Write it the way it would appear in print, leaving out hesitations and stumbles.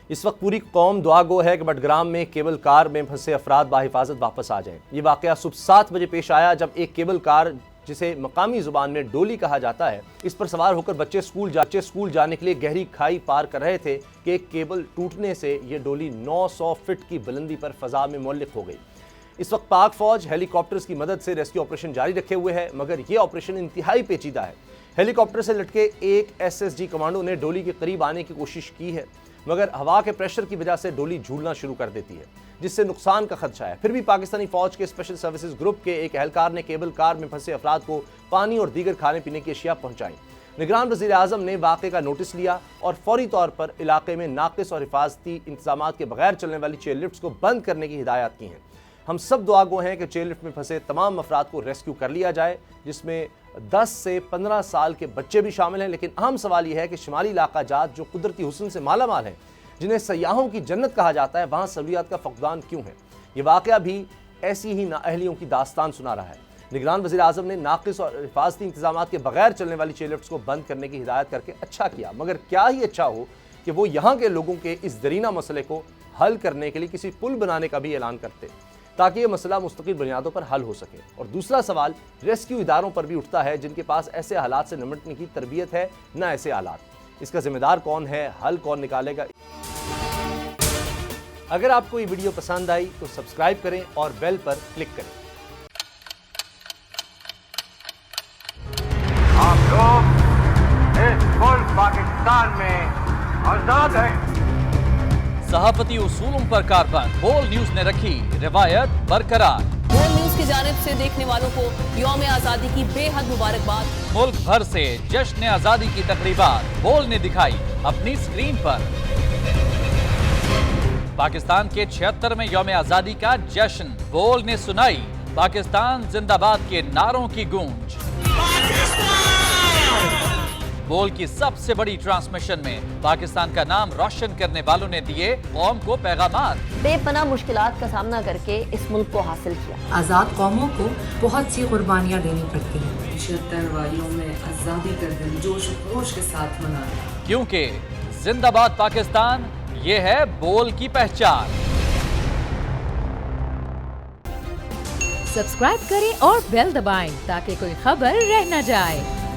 اس وقت پوری قوم دعا گو ہے کہ بٹگرام میں کیبل کار میں پھنسے افراد بحفاظت واپس آ جائیں۔ یہ واقعہ صبح 7 بجے پیش آیا جب ایک کیبل کار جسے مقامی زبان میں ڈولی کہا جاتا ہے، اس پر سوار ہو کر بچے اسکول جانے کے لیے گہری کھائی پار کر رہے تھے کہ ایک کیبل ٹوٹنے سے یہ ڈولی 900 فٹ کی بلندی پر فضا میں معلق ہو گئی۔ اس وقت پاک فوج ہیلی کاپٹرز کی مدد سے ریسکیو آپریشن جاری رکھے ہوئے ہے، مگر یہ آپریشن انتہائی پیچیدہ ہے۔ ہیلی کاپٹر سے لٹکے ایک SSG کمانڈو نے ڈولی کے قریب آنے کی کوشش کی ہے، مگر ہوا کے پریشر کی وجہ سے ڈولی جھولنا شروع کر دیتی ہے، جس سے نقصان کا خدشہ ہے۔ پھر بھی پاکستانی فوج کے اسپیشل سروسز گروپ کے ایک اہلکار نے کیبل کار میں پھنسے افراد کو پانی اور دیگر کھانے پینے کی اشیاء پہنچائیں۔ نگران وزیر اعظم نے واقعے کا نوٹس لیا اور فوری طور پر علاقے میں ناقص اور حفاظتی انتظامات کے بغیر چلنے والی چیئر لفٹس کو بند کرنے کی ہدایات کی ہیں۔ ہم سب دعا گو ہیں کہ چیئر لفٹ میں پھنسے تمام افراد کو ریسکیو کر لیا جائے، جس میں 10 سے 15 سال کے بچے بھی شامل ہیں۔ لیکن اہم سوال یہ ہے کہ شمالی علاقہ جات جو قدرتی حسن سے مالا مال ہیں، جنہیں سیاحوں کی جنت کہا جاتا ہے، وہاں سہولیات کا فقدان کیوں ہے؟ یہ واقعہ بھی ایسی ہی نااہلیوں کی داستان سنا رہا ہے۔ نگران وزیر اعظم نے ناقص اور حفاظتی انتظامات کے بغیر چلنے والی چیئر لفٹس کو بند کرنے کی ہدایت کر کے اچھا کیا، مگر کیا ہی اچھا ہو کہ وہ یہاں کے لوگوں کے اس درینہ مسئلے کو حل کرنے کے لیے کسی پل بنانے کا بھی اعلان کرتے تاکہ یہ مسئلہ مستقل بنیادوں پر حل ہو سکے۔ اور دوسرا سوال ریسکیو اداروں پر بھی اٹھتا ہے جن کے پاس ایسے حالات سے نمٹنے کی تربیت ہے نہ ایسے آلات۔ اس کا ذمہ دار کون ہے، حل کون نکالے گا؟ اگر آپ کو یہ ویڈیو پسند آئی تو سبسکرائب کریں اور بیل پر کلک کریں۔ آپ لوگ اس ملک پاکستان میں آزاد ہیں۔ صحافتی اصولوں پر کاربند بول نیوز نے رکھی روایت برقرار۔ بول نیوز کی جانب سے دیکھنے والوں کو یوم آزادی کی بے حد مبارکباد۔ ملک بھر سے جشن آزادی کی تقریبات بول نے دکھائی اپنی سکرین پر۔ پاکستان کے 76ویں یوم آزادی کا جشن بول نے سنائی پاکستان زندہ باد کے نعروں کی گونج۔ بول کی سب سے بڑی ٹرانسمیشن میں پاکستان کا نام روشن کرنے والوں نے دیے قوم کو پیغامات۔ بے پناہ مشکلات کا سامنا کر کے اس ملک کو حاصل کیا۔ آزاد قوموں کو بہت سی قربانیاں دینی پڑتی ہیں۔ 76 واریوں میں آزادی کا دن جوش و خروش کے ساتھ منایا، کیونکہ زندہ باد پاکستان یہ ہے بول کی پہچان۔ سبسکرائب کریں اور بیل دبائیں تاکہ کوئی خبر رہ نہ جائے۔